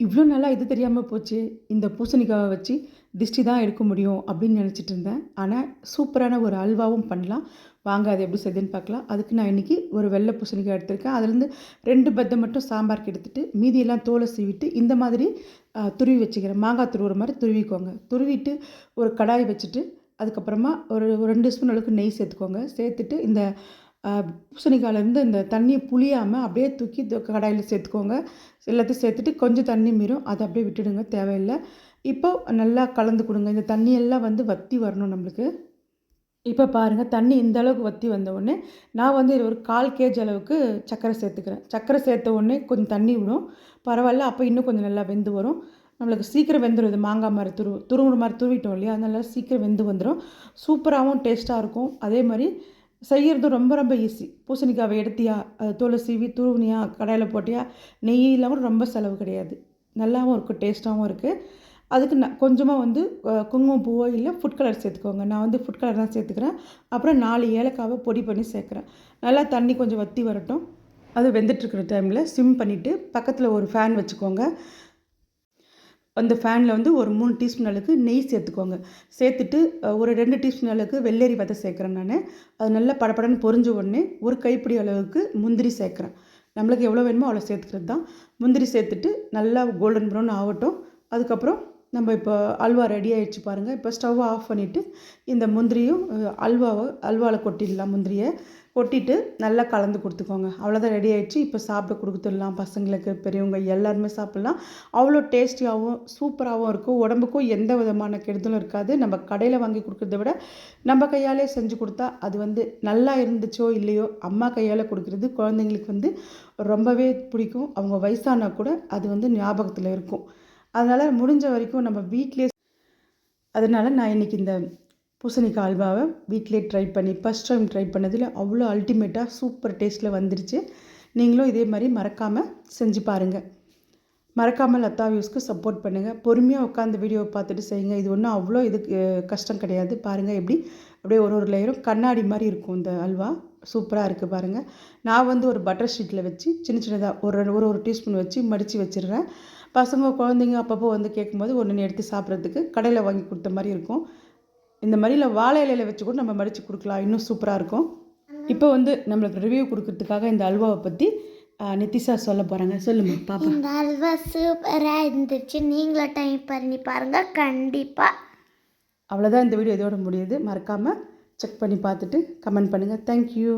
இவ்வளோ நாளா இது தெரியாம போச்சே! இந்த பூசணிக்காவ வச்சு திஷ்டி தான் எடுக்க முடியும் அப்படின்னு நினச்சிட்டு இருந்தேன். ஆனா, சூப்பரான ஒரு அல்வாவும் பண்ணலாம். வாங்க அது எப்படி செய்யுதுன்னு பார்க்கலாம். அதுக்கு நான் இன்னைக்கு ஒரு வெள்ளை பூசணிக்காய் எடுத்திருக்கேன். அதுலேருந்து 2 பத்த மட்டும் சாம்பாருக்கு எடுத்துட்டு, மீதியெல்லாம் தோலை சீவிட்டு, இந்த மாதிரி துருவி வச்சுக்கிறேன். மாங்காய் துருவுற மாரி துருவிக்கோங்க. துருவிட்டு ஒரு கடாய் வச்சுட்டு, அதுக்கப்புறமா ஒரு 2 ஸ்பூன் அளவுக்கு நெய் சேர்த்துக்கோங்க. சேர்த்துட்டு இந்த பூசணிக்காயிலேருந்து இந்த தண்ணிய புளியாம அப்படியே தூக்கி கடாயில சேர்த்துக்கோங்க. எல்லாத்தையும் சேர்த்துட்டு கொஞ்சம் தண்ணி மீறும். அத அப்படியே விட்டுடுங்க தேவையில்ல. இப்போ நல்லா கலந்து கொடுங்க. இந்த தண்ணியெல்லாம் வந்து வத்தி வரணும் நம்மளுக்கு. இப்போ பாருங்க தண்ணி இந்த அளவுக்கு வத்தி வந்த உடனே, நான் வந்து ஒரு 1/4 கேஜி அளவுக்கு சர்க்கரை சேர்த்துக்கிறேன். சர்க்கரை சேர்த்த உடனே கொஞ்சம் தண்ணி விடும். பரவாயில்ல அப்போ இன்னும் கொஞ்சம் நல்லா வெந்து வரும். நம்மளுக்கு சீக்கிரம் வெந்துடும். இது மாங்காய் மாரி துருவுற மாரி துருவிட்டோம் இல்லையா? அதனால சீக்கிரம் வெந்து வந்துடும். சூப்பராகவும் டேஸ்ட்டாக இருக்கும். அதே மாரி செய்யறதும் ரொம்ப ரொம்ப ஈஸி. பூசணிக்காவை எடுத்தியா, தோலை சீவி துருவினியா, கடாயில் போட்டியா, நெய் இல்லாமல் ரொம்ப செலவு கிடையாது. நல்லாவும் இருக்கும், டேஸ்ட்டாகவும் இருக்குது. அதுக்கு கொஞ்சமாக வந்து குங்குமப்பூவோ இல்லை ஃபுட் கலர் சேர்த்துக்கோங்க. நான் வந்து ஃபுட் கலர் தான் சேர்த்துக்கிறேன். அப்புறம் 4 ஏலக்காவை பொடி பண்ணி சேர்க்குறேன். நல்லா தண்ணி கொஞ்சம் வற்றி வரட்டும். அது வெந்துட்டுருக்கிற டைமில் சிம் பண்ணிவிட்டு பக்கத்தில் ஒரு ஃபேன் வச்சுக்கோங்க. அந்த ஃபேனில் வந்து ஒரு 3 டீஸ்பூன் அளவுக்கு நெய் சேர்த்துக்கோங்க. சேர்த்துட்டு ஒரு 2 டீஸ்பூன் அளவுக்கு வெள்ளரி விதை சேர்க்குறேன் நான். அது நல்லா படபடன்னு பொரிஞ்ச உடனே ஒரு கைப்பிடி அளவுக்கு முந்திரி சேர்க்குறேன். நம்மளுக்கு எவ்வளோ வேணுமோ அவ்வளோ சேர்த்துக்கிறது தான். முந்திரி சேர்த்துட்டு நல்லா கோல்டன் ப்ரௌன் ஆகட்டும். அதுக்கப்புறம் நம்ம இப்போ அல்வா ரெடி ஆகிடுச்சு பாருங்கள். இப்போ ஸ்டவ் ஆஃப் பண்ணிவிட்டு இந்த முந்திரியும் அல்வாவில் கொட்டிடலாம். முந்திரியை கொட்டிட்டு நல்லா கலந்து கொடுத்துக்கோங்க. அவ்வளோதான் ரெடி ஆகிடுச்சு. இப்போ சாப்பிட கொடுத்துடலாம். பசங்களுக்கு, பெரியவங்க எல்லாருமே சாப்பிட்லாம். அவ்வளோ டேஸ்டியாகவும் சூப்பராகவும் இருக்கும். உடம்புக்கும் எந்த விதமான கெடுதலும் இருக்காது. நம்ம கடையில் வாங்கி கொடுக்குறத விட நம்ம கையாலே செஞ்சு கொடுத்தா அது வந்து நல்லா இருந்துச்சோ இல்லையோ, அம்மா கையால் கொடுக்குறது குழந்தைங்களுக்கு வந்து ரொம்பவே பிடிக்கும். அவங்க வயசானா கூட அது வந்து ஞாபகத்தில் இருக்கும். அதனால் முடிஞ்ச வரைக்கும் நம்ம வீட்டிலே அதனால் நான் இன்றைக்கி இந்த பூசணிக்காய் அல்வாவை வீட்டிலே ட்ரை பண்ணி ஃபஸ்ட் டைம் ட்ரை பண்ணதில் அவ்வளோ அல்டிமேட்டாக சூப்பர் டேஸ்ட்டில் வந்துருச்சு. நீங்களும் இதே மாதிரி மறக்காமல் செஞ்சு பாருங்கள். மறக்காமல் லதா வியூஸ்க்கு சப்போர்ட் பண்ணுங்கள். பொறுமையாக உட்காந்து வீடியோவை பார்த்துட்டு செய்யுங்க. இது ஒன்றும் அவ்வளோ கஷ்டம் கிடையாது. பாருங்கள் எப்படி அப்படியே ஒரு லேயரும் கண்ணாடி மாதிரி இருக்கும் இந்த அல்வா. சூப்பராக இருக்குது பாருங்கள். நான் வந்து ஒரு பட்டர் ஷீட்டில் வச்சு சின்ன சின்னதாக ஒரு டீஸ்பூன் வச்சு மடித்து வச்சிடுறேன். பசங்க குழந்தைங்க அப்பப்போ வந்து கேட்கும்போது ஒன்று எடுத்து சாப்பிட்றதுக்கு கடையில் வாங்கி கொடுத்த மாதிரி இருக்கும். இந்த மாதிரி இல்லை வாழை இலையில் வச்சு கூட நம்ம மடித்து கொடுக்கலாம். இன்னும் சூப்பராக இருக்கும். இப்போ வந்து நம்மளுக்கு ரிவ்யூ கொடுக்கறதுக்காக இந்த அல்வாவை பற்றி நித்திஷா சொல்ல போகிறாங்க. சொல்லுங்க பாப்பா. இந்த அல்வா சூப்பராக இருந்துச்சு. நீங்களும் டைம் பண்ணி பாருங்கள் கண்டிப்பாக. அவ்வளோதான், இந்த வீடியோ இதோட முடியுது. மறக்காமல் செக் பண்ணி பார்த்துட்டு கமெண்ட் பண்ணுங்கள். தேங்க்யூ.